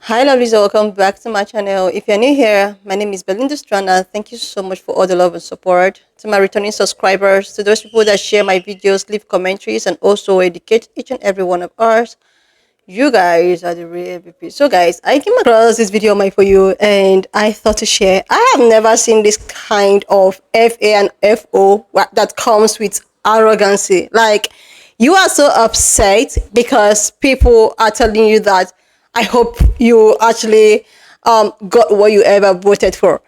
Hi lovelies, welcome back to my channel. If you're new here, my name is Belinda Strana. Thank you so much for all the love and support. To my returning subscribers, to those people that share my videos, leave commentaries, and also educate each and every one of us. You guys are the real MVP. So guys, I came across this video on my For You and I thought to share. I have never seen this kind of FA and FO that comes with arrogancy. Like, you are so upset because people are telling you that I hope you actually got what you ever voted for.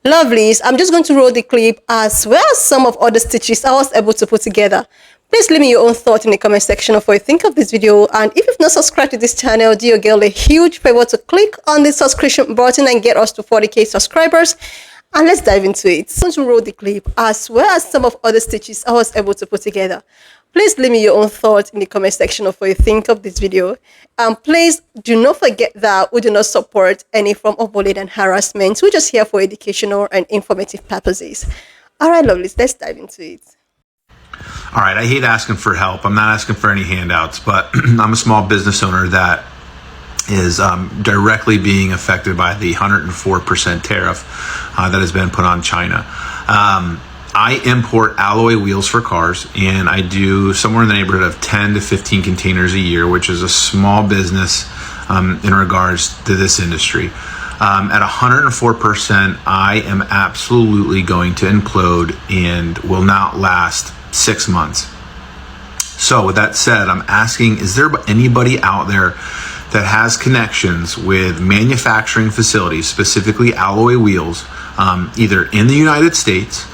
Lovelies, I'm just going to roll the clip as well as some of other stitches I was able to put together. Please leave me your own thought in the comment section of what you think of this video. And if you've not subscribed to this channel, do your girl a huge favor to click on the subscription button and get us to 40k subscribers. And let's dive into it. I'm going to roll the clip as well as some of other stitches I was able to put together. Please leave me your own thoughts in the comment section of what you think of this video. And please do not forget that we do not support any form of bullying and harassment. We're just here for educational and informative purposes. All right, lovelies, let's dive into it. All right, I hate asking for help. I'm not asking for any handouts, but I'm a small business owner that is directly being affected by the 104% tariff that has been put on China. I import alloy wheels for cars, and I do somewhere in the neighborhood of 10 to 15 containers a year, which is a small business in regards to this industry. At 104%, I am absolutely going to implode and will not last 6 months. So with that said, I'm asking, is there anybody out there that has connections with manufacturing facilities, specifically alloy wheels, either in the United States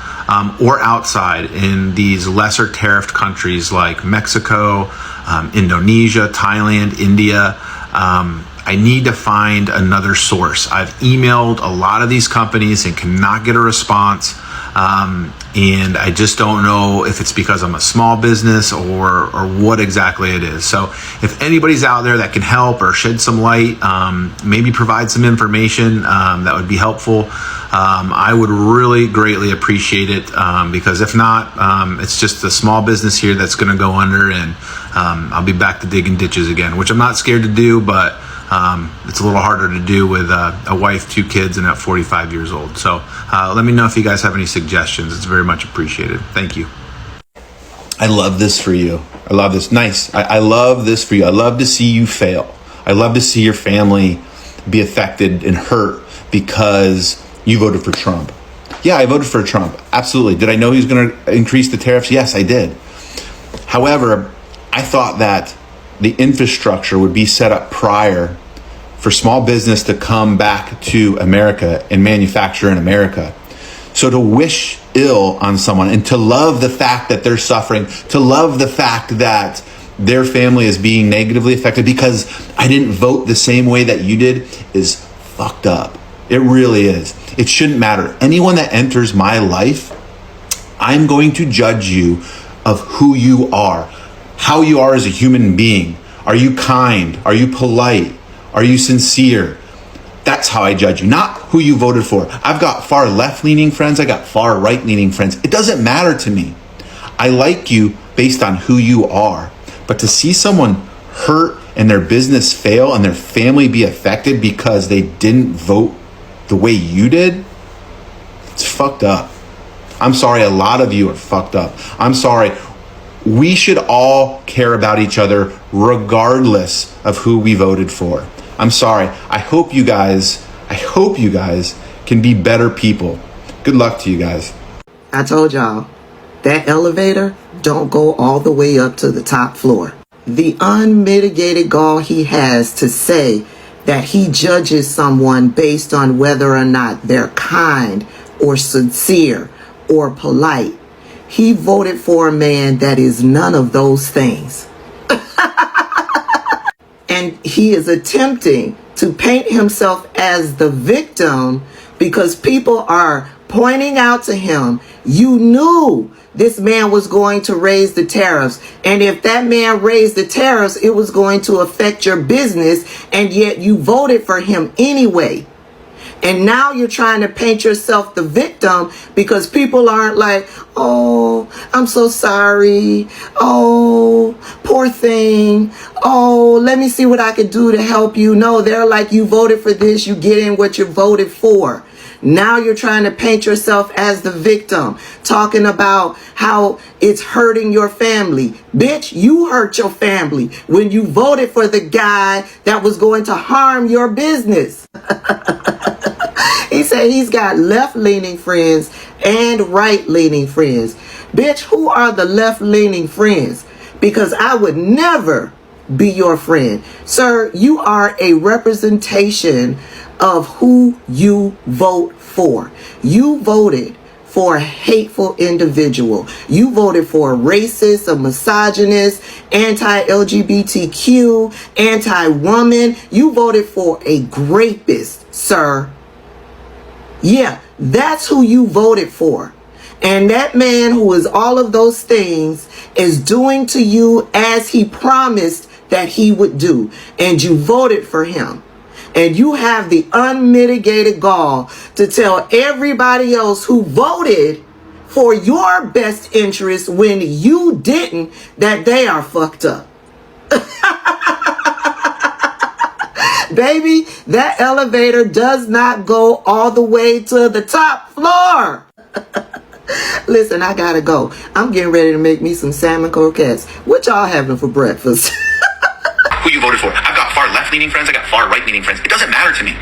or outside in these lesser tariffed countries like Mexico, Indonesia, Thailand, India? I need to find another source. I've emailed a lot of these companies and cannot get a response. And I just don't know if it's because I'm a small business or what exactly it is. So if anybody's out there that can help or shed some light, maybe provide some information that would be helpful, I would really greatly appreciate it, because if not, it's just a small business here that's going to go under, and I'll be back to digging ditches again, which I'm not scared to do, but it's a little harder to do with a wife, 2 kids, and at 45 years old. So let me know if you guys have any suggestions. It's very much appreciated. Thank you. I love this for you. I love this. Nice. I love this for you. I love to see you fail. I love to see your family be affected and hurt because you voted for Trump. Yeah, I voted for Trump. Absolutely. Did I know he was going to increase the tariffs? Yes, I did. However, I thought that the infrastructure would be set up prior for small business to come back to America and manufacture in America. So to wish ill on someone and to love the fact that they're suffering, to love the fact that their family is being negatively affected because I didn't vote the same way that you did, is fucked up. It really is. It shouldn't matter. Anyone that enters my life, I'm going to judge you of who you are, how you are as a human being. Are you kind? Are you polite? Are you sincere? That's how I judge you, not who you voted for. I've got far left-leaning friends. I got far right-leaning friends. It doesn't matter to me. I like you based on who you are. But to see someone hurt and their business fail and their family be affected because they didn't vote the way you did, it's fucked up. I'm sorry, a lot of you are fucked up. I'm sorry. We should all care about each other regardless of who we voted for. I'm sorry. I hope you guys can be better people. Good luck to you guys. I told y'all, that elevator don't go all the way up to the top floor. The unmitigated gall he has to say that he judges someone based on whether or not they're kind or sincere or polite. He voted for a man that is none of those things. And he is attempting to paint himself as the victim because people are pointing out to him, you knew this man was going to raise the tariffs. And if that man raised the tariffs, it was going to affect your business. And yet you voted for him anyway. And now you're trying to paint yourself the victim because people aren't like, oh, I'm so sorry. Oh, poor thing. Oh, let me see what I can do to help you. No, they're like, you voted for this. You get in what you voted for. Now you're trying to paint yourself as the victim, talking about how it's hurting your family. Bitch, you hurt your family when you voted for the guy that was going to harm your business. He said he's got left-leaning friends and right-leaning friends. Bitch, who are the left-leaning friends? Because I would never be your friend. Sir, you are a representation of who you vote for. You voted for a hateful individual. You voted for a racist, a misogynist, anti-LGBTQ, anti-woman. You voted for a rapist, sir. Yeah, that's who you voted for. And that man who is all of those things is doing to you as he promised that he would do. And you voted for him. And you have the unmitigated gall to tell everybody else who voted for your best interest when you didn't that they are fucked up. Baby, that elevator does not go all the way to the top floor. Listen, I gotta go. I'm getting ready to make me some salmon croquettes. What y'all having for breakfast? Who you voted for? I've got far left-leaning friends. I got far right-leaning friends. It doesn't matter to me.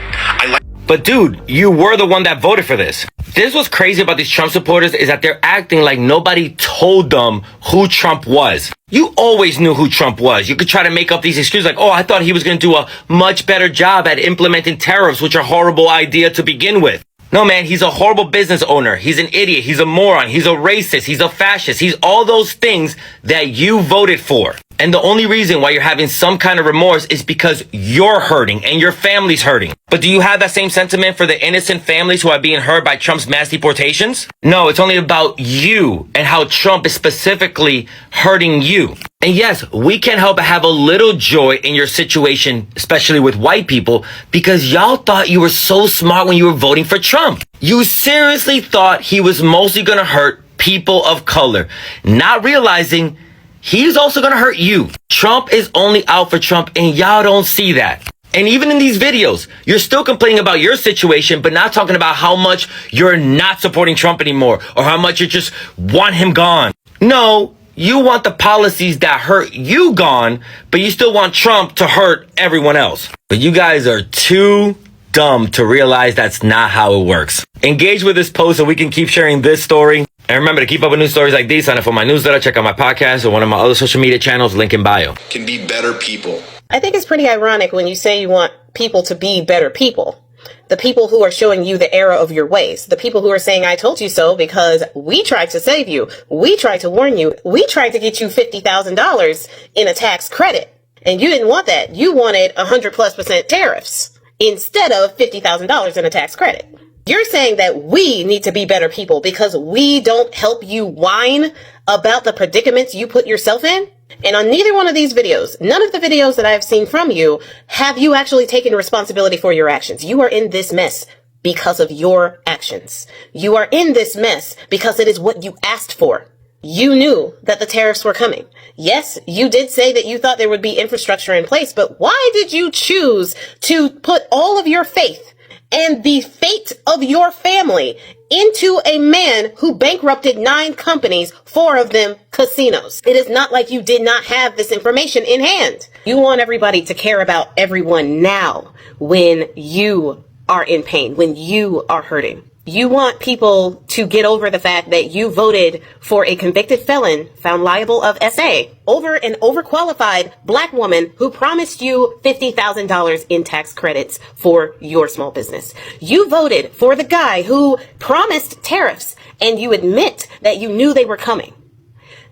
But dude, you were the one that voted for this. This what's crazy about these Trump supporters is that they're acting like nobody told them who Trump was. You always knew who Trump was. You could try to make up these excuses like, oh, I thought he was going to do a much better job at implementing tariffs, which are a horrible idea to begin with. No, man, he's a horrible business owner. He's an idiot. He's a moron. He's a racist. He's a fascist. He's all those things that you voted for. And the only reason why you're having some kind of remorse is because you're hurting and your family's hurting. But do you have that same sentiment for the innocent families who are being hurt by Trump's mass deportations? No, it's only about you and how Trump is specifically hurting you. And yes, we can't help but have a little joy in your situation, especially with white people, because y'all thought you were so smart when you were voting for Trump. You seriously thought he was mostly going to hurt people of color, not realizing he's also going to hurt you. Trump is only out for Trump, and y'all don't see that. And even in these videos, you're still complaining about your situation, but not talking about how much you're not supporting Trump anymore or how much you just want him gone. No, you want the policies that hurt you gone, but you still want Trump to hurt everyone else. But you guys are too dumb to realize that's not how it works. Engage with this post so we can keep sharing this story. And remember to keep up with news stories like these, sign up for my newsletter, check out my podcast or one of my other social media channels, link in bio. Can be better people. I think it's pretty ironic when you say you want people to be better people. The people who are showing you the error of your ways. The people who are saying, I told you so because we tried to save you. We tried to warn you. We tried to get you $50,000 in a tax credit. And you didn't want that. You wanted 100+% tariffs instead of $50,000 in a tax credit. You're saying that we need to be better people because we don't help you whine about the predicaments you put yourself in? And on neither one of these videos, none of the videos that I've seen from you, have you actually taken responsibility for your actions. You are in this mess because of your actions. You are in this mess because it is what you asked for. You knew that the tariffs were coming. Yes, you did say that you thought there would be infrastructure in place, but why did you choose to put all of your faith and the fate of your family into a man who bankrupted 9 companies, 4 of them casinos? It is not like you did not have this information in hand. You want everybody to care about everyone now when you are in pain, when you are hurting. You want people to get over the fact that you voted for a convicted felon found liable of SA over an overqualified black woman who promised you $50,000 in tax credits for your small business. You voted for the guy who promised tariffs and you admit that you knew they were coming.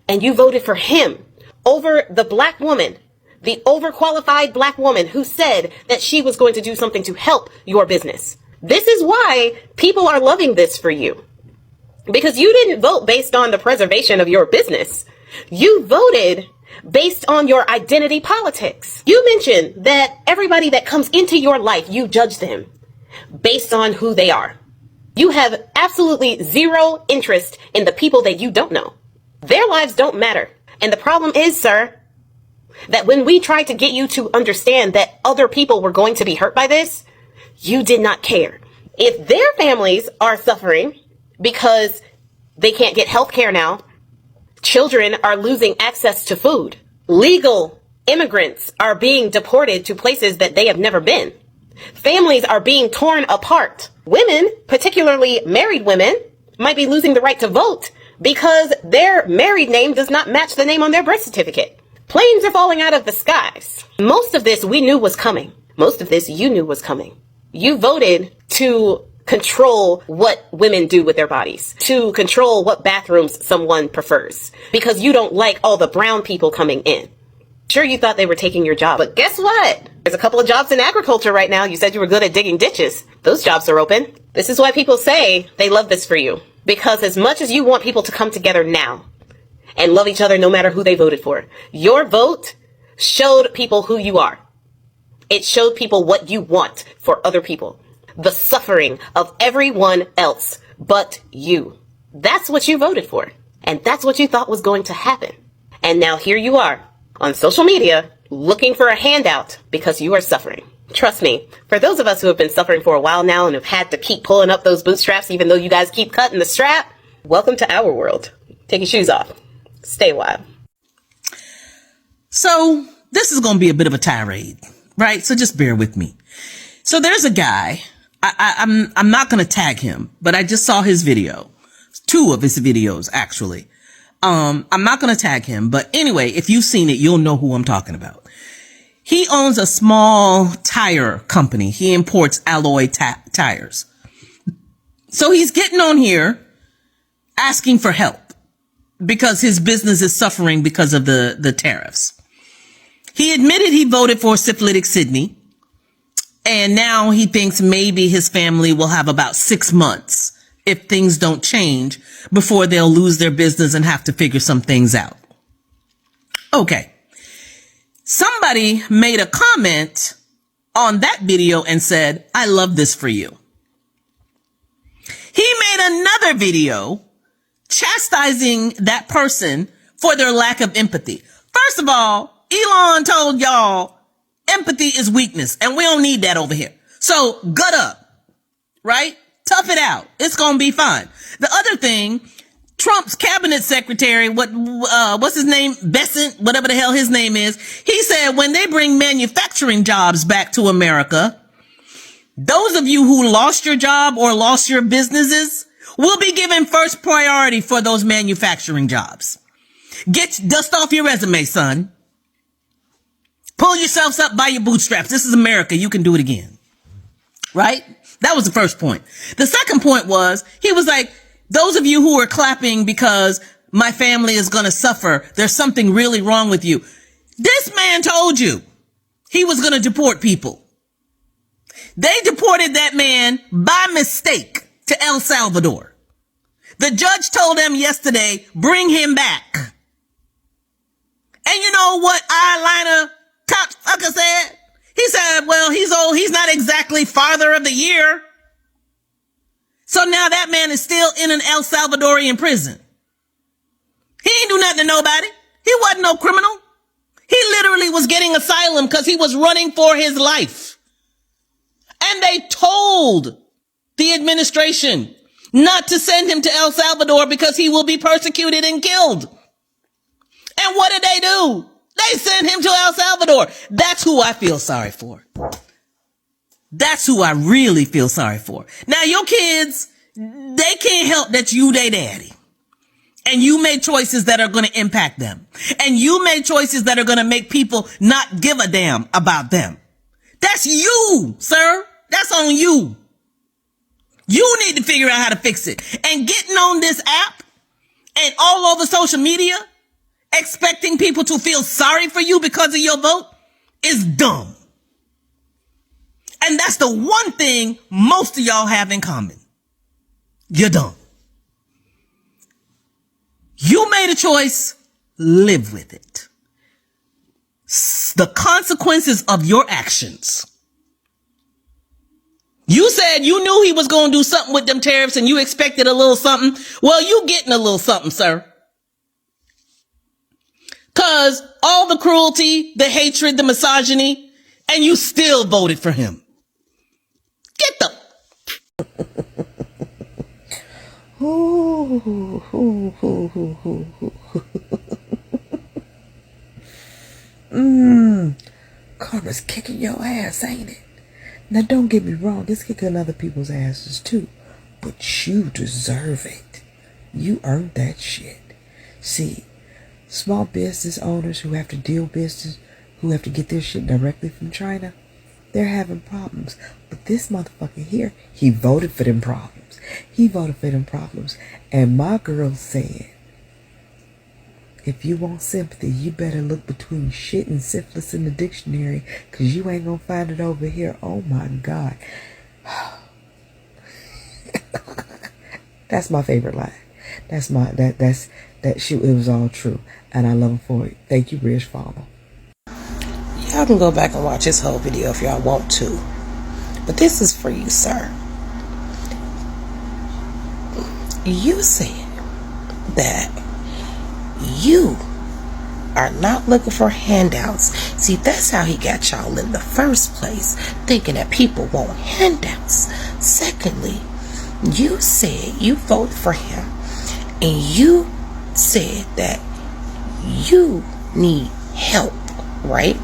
And you voted for him over the black woman, the overqualified black woman who said that she was going to do something to help your business. This is why people are loving this for you. Because you didn't vote based on the preservation of your business. You voted based on your identity politics. You mentioned that everybody that comes into your life, you judge them. based on who they are. You have absolutely zero interest in the people that you don't know. Their lives don't matter. And the problem is, sir, that when we tried to get you to understand that other people were going to be hurt by this, you did not care. If their families are suffering because they can't get health care now, children are losing access to food, legal immigrants are being deported to places that they have never been, families are being torn apart, women, particularly married women, might be losing the right to vote because their married name does not match the name on their birth certificate. Planes are falling out of the skies. Most of this we knew was coming. Most of this you knew was coming. You voted to control what women do with their bodies, to control what bathrooms someone prefers, because you don't like all the brown people coming in. Sure, you thought they were taking your job, but guess what? There's a couple of jobs in agriculture right now. You said you were good at digging ditches. Those jobs are open. This is why people say they love this for you, because as much as you want people to come together now and love each other no matter who they voted for, your vote showed people who you are. It showed people what you want for other people. The suffering of everyone else but you. That's what you voted for. And that's what you thought was going to happen. And now here you are on social media looking for a handout because you are suffering. Trust me, for those of us who have been suffering for a while now and have had to keep pulling up those bootstraps even though you guys keep cutting the strap, welcome to our world. Take your shoes off. Stay a while. So this is going to be a bit of a tirade, right? So just bear with me. So there's a guy, I'm not going to tag him, but I just saw his video, 2 of his videos actually. I'm not going to tag him, but anyway, if you've seen it, you'll know who I'm talking about. He owns a small tire company. He imports alloy tires. So he's getting on here asking for help because his business is suffering because of the tariffs. He admitted he voted for syphilitic Sydney, and now he thinks maybe his family will have about 6 months if things don't change before they'll lose their business and have to figure some things out. Okay. Somebody made a comment on that video and said, I love this for you. He made another video chastising that person for their lack of empathy. First of all, Elon told y'all empathy is weakness and we don't need that over here. So gut up, right? Tough it out. It's going to be fine. The other thing, Trump's cabinet secretary, what's his name? Besant, whatever the hell his name is. He said when they bring manufacturing jobs back to America, those of you who lost your job or lost your businesses will be given first priority for those manufacturing jobs. Dust off your resume, son. Pull yourselves up by your bootstraps. This is America. You can do it again. Right? That was the first point. The second point was, he was like, those of you who are clapping because my family is going to suffer, there's something really wrong with you. This man told you he was going to deport people. They deported that man by mistake to El Salvador. The judge told them yesterday, bring him back. And you know what eyeliner cocksucker said? He said, well, he's old. He's not exactly father of the year. So now that man is still in an El Salvadorian prison. He ain't do nothing to nobody. He wasn't no criminal. He literally was getting asylum because he was running for his life. And they told the administration not to send him to El Salvador because he will be persecuted and killed. And what did they do? They sent him to El Salvador. That's who I feel sorry for. That's who I really feel sorry for. Now, your kids, they can't help that you they daddy. And you made choices that are going to impact them. And you made choices that are going to make people not give a damn about them. That's you, sir. That's on you. You need to figure out how to fix it. And getting on this app and all over social media, expecting people to feel sorry for you because of your vote is dumb. And that's the one thing most of y'all have in common. You're dumb. You made a choice, live with it. The consequences of your actions You said you knew he was going to do something with them tariffs and you expected a little something. Well, you getting a little something, sir. Cause all the cruelty, the hatred, the misogyny, and you still voted for him. Get the... Karma's kicking your ass, ain't it? Now don't get me wrong, it's kicking other people's asses too. But you deserve it. You earned that shit. See, small business owners who have to deal business, who have to get their shit directly from China, they're having problems. But this motherfucker here, he voted for them problems. He voted for them problems. And my girl said, if you want sympathy, you better look between shit and syphilis in the dictionary, because you ain't gonna find it over here. Oh my God. That's my favorite line. That shit, it was all true. And I love him for it. Thank you, Rich Farmer. Y'all can go back and watch this whole video if y'all want to. But this is for you, sir. You said that you are not looking for handouts. See, that's how he got y'all in the first place, thinking that people want handouts. Secondly, you said you voted for him, and you said that you need help, right?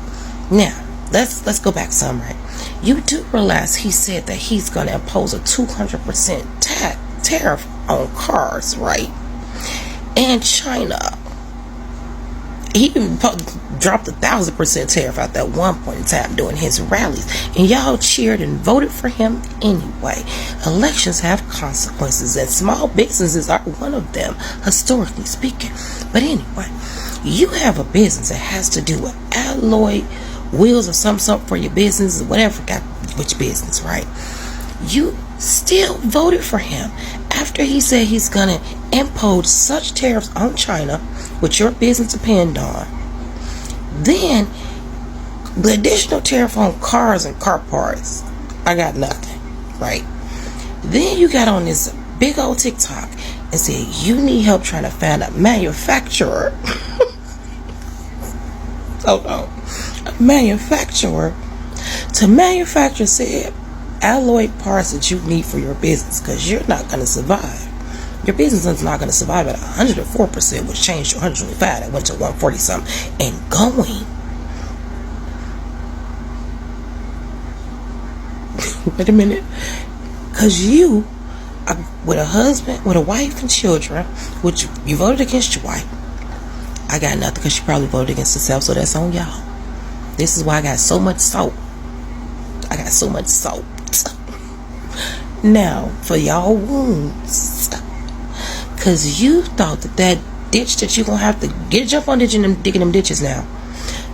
Now, let's go back some, right? You do realize he said that he's going to impose a 200% tariff on cars, right? And China. He even dropped 1,000% tariff out that one point in time during his rallies. And y'all cheered and voted for him anyway. Elections have consequences, and small businesses are one of them, historically speaking. But anyway, you have a business that has to do with alloy wheels or something for your business, whatever, got which business, right? You still voted for him after he said he's gonna impose such tariffs on China, which your business depend on. Then the additional tariff on cars and car parts, I got nothing, right? Then you got on this big old TikTok and said you need help trying to find a manufacturer. Hold on. A manufacturer to manufacture said alloy parts that you need for your business, because you're not going to survive. Your business is not going to survive at 104%, which changed to 125. That went to 140 something and going. Wait a minute. Because you, with a husband, with a wife and children, which you voted against your wife. I got nothing because she probably voted against herself, so that's on y'all. This is why I got so much salt. I got so much salt. Now, for y'all wounds, because you thought that ditch that you're going to have to get a jump on digging them ditches now.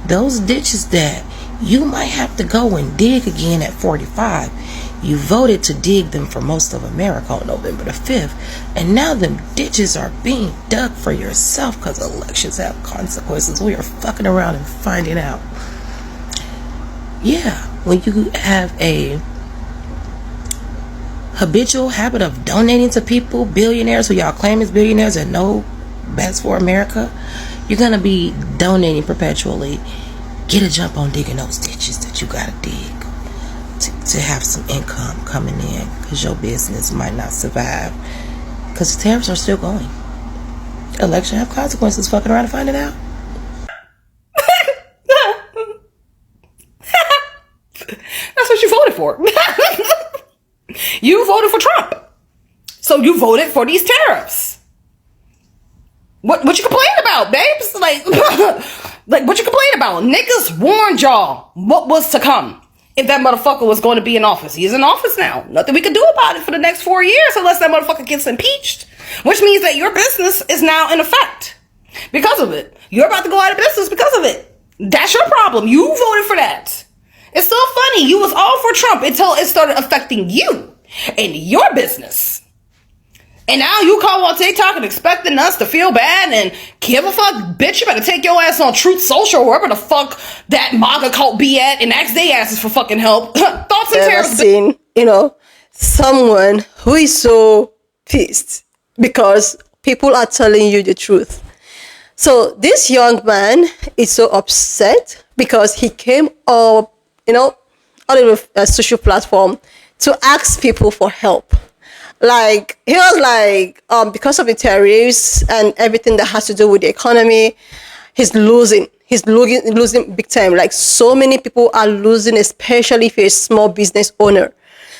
Those ditches that you might have to go and dig again at 45. You voted to dig them for most of America on November the 5th. And now them ditches are being dug for yourself because elections have consequences. We are fucking around and finding out. Yeah, when you have a habitual habit of donating to people, billionaires who y'all claim is billionaires and know best for America, you're going to be donating perpetually. Get a jump on digging those ditches that you got to dig to have some income coming in, because your business might not survive because the tariffs are still going. Election have consequences. Fucking around and find it out. That's what you voted for. You voted for Trump. So you voted for these tariffs. What you complaining about, babes? Like what you complaining about? Niggas warned y'all what was to come if that motherfucker was going to be in office. He's in office now. Nothing we can do about it for the next 4 years unless that motherfucker gets impeached. Which means that your business is now in effect because of it. You're about to go out of business because of it. That's your problem. You voted for that. It's so funny. You was all for Trump until it started affecting you and your business. And now you call on TikTok and expecting us to feel bad and give a fuck. Bitch, you better take your ass on Truth Social or wherever the fuck that Maga cult be at and ask they asses for fucking help. Thoughts and Never terrors. seen someone who is so pissed because people are telling you the truth. So this young man is so upset because he came up, on a social platform to ask people for help. Like he was like, because of the tariffs and everything that has to do with the economy, he's losing. He's losing big time. Like so many people are losing, especially if you're a small business owner.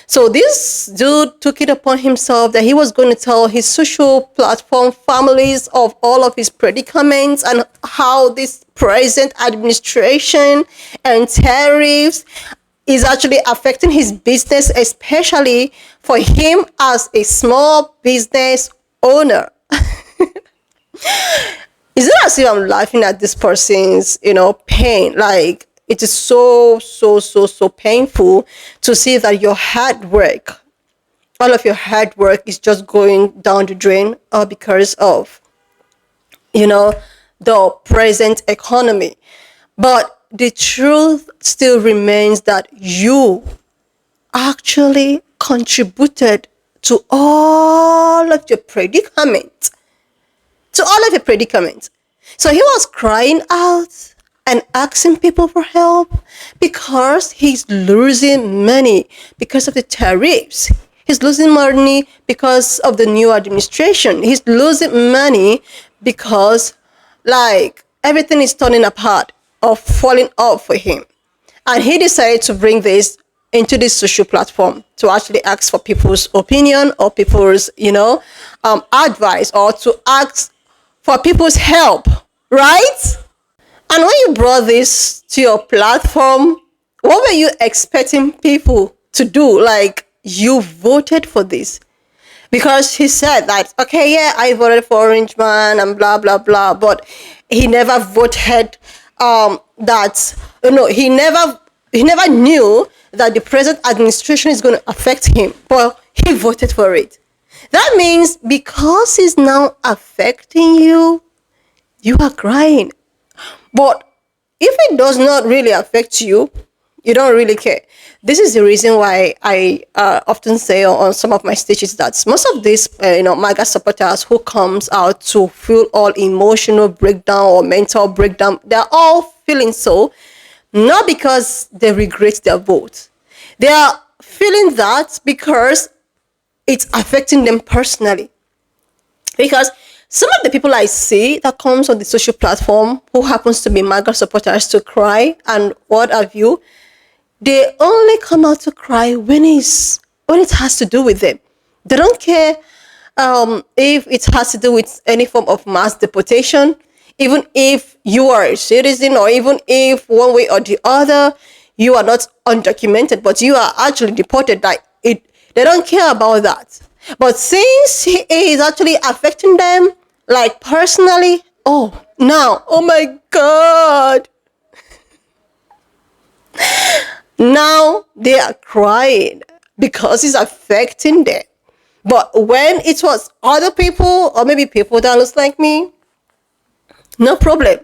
So this dude took it upon himself that he was going to tell his social platform families of all of his predicaments and how this present administration and tariffs is actually affecting his business, especially for him as a small business owner. It's not as if I'm laughing at this person's, pain. Like it is so, so, so, so painful to see that your hard work, all of your hard work is just going down the drain because of, the present economy. But the truth still remains that you actually contributed to all of your predicaments. So he was crying out and asking people for help because he's losing money because of the tariffs. He's losing money because of the new administration. He's losing money because, like, everything is turning apart or falling off for him. And he decided to bring this into this social platform to actually ask for people's opinion or people's, advice, or to ask for people's help, right? And when you brought this to your platform, what were you expecting people to do? Like, you voted for this. Because he said that, okay, yeah, I voted for Orange Man and blah, blah, blah. But he never voted he never knew that the present administration is going to affect him. But he voted for it. That means because it's now affecting you, you are crying. But if it does not really affect you, you don't really care. This is the reason why I often say on some of my stages that most of these, Maga supporters who comes out to feel all emotional breakdown or mental breakdown, they're all feeling so, not because they regret their vote. They are feeling that because it's affecting them personally. Because some of the people I see that comes on the social platform who happens to be Maga supporters to cry and what have you, they only come out to cry when it has to do with them. They don't care if it has to do with any form of mass deportation, even if you are a citizen, or even if one way or the other you are not undocumented, but you are actually deported. They don't care about that. But since it is actually affecting them, like personally, oh my God. Now they are crying because it's affecting them. But when it was other people, or maybe people that looks like me, no problem.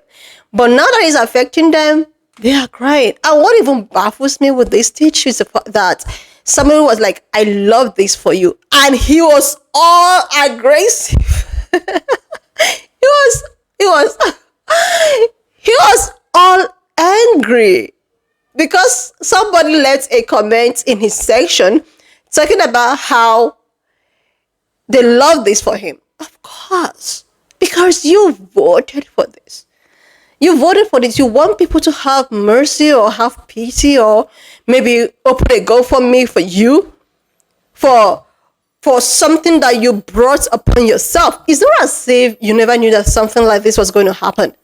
But now that it's affecting them, they are crying. And what even baffles me with this teach is the fact that somebody was like, I love this for you. And he was all aggressive. he was all angry because somebody left a comment in his section talking about how they love this for him. Of course, because you voted for this. You voted for this. You want people to have mercy or have pity, or maybe open a GoFundMe for you for something that you brought upon yourself. It's not as if you never knew that something like this was going to happen.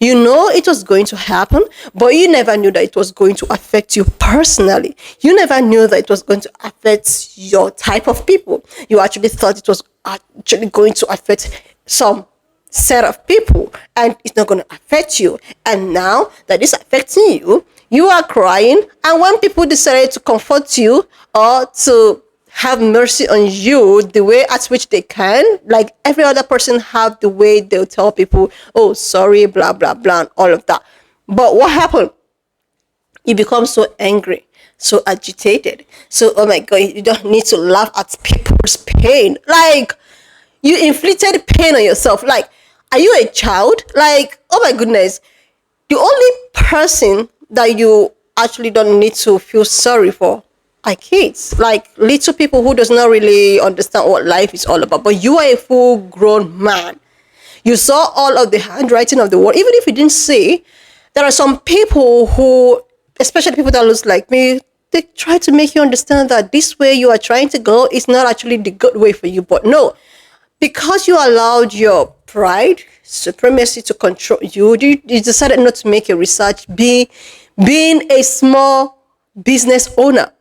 You know it was going to happen, but you never knew that it was going to affect you personally. You never knew that it was going to affect your type of people. You actually thought it was actually going to affect some set of people, and it's not going to affect you. And now that it's affecting you, you are crying. And when people decided to comfort you or to have mercy on you the way at which they can, like every other person have the way they'll tell people, oh, sorry, blah, blah, blah, and all of that. But what happened? You become so angry so agitated. So, oh my God, you don't need to laugh at people's pain. Like, you inflicted pain on yourself. Like, are you a child? Like, oh my goodness. The only person that you actually don't need to feel sorry for are kids. Like, little people who does not really understand what life is all about. But you are a full grown man. You saw all of the handwriting of the world. Even if you didn't see, there are some people who, especially people that looks like me, they try to make you understand that this way you are trying to go is not actually the good way for you. But no, because you allowed your pride, supremacy to control you, you decided not to make a research. Being a small business owner,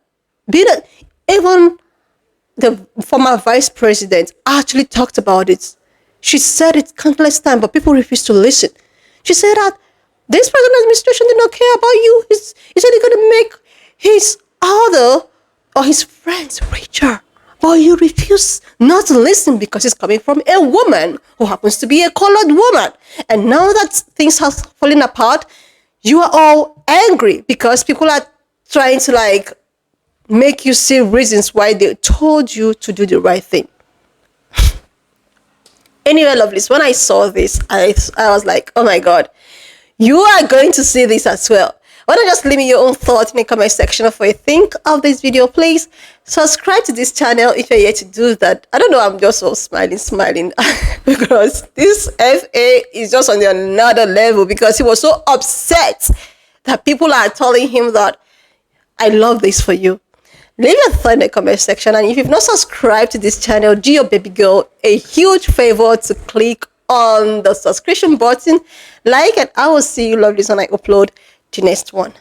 even the former vice president actually talked about it. She said it countless times, but people refuse to listen. She said that this present administration did not care about you. He said he's going to make his other or his friends richer. But you refuse not to listen because it's coming from a woman who happens to be a colored woman. And now that things have fallen apart, you are all angry because people are trying to like make you see reasons why they told you to do the right thing. Anyway, lovelies, when I saw this, I was like, oh my God, you are going to see this as well. Why don't you just leave me your own thoughts in the comment section of what you think of this video. Please subscribe to this channel if you're yet to do that. I don't know, I'm just so smiling because this FA is just on another level because he was so upset that people are telling him that I love this for you. Leave your thought in the comment section, and if you've not subscribed to this channel, do your baby girl a huge favor to click on the subscription button, like, and I will see you lovelies when I upload the next one.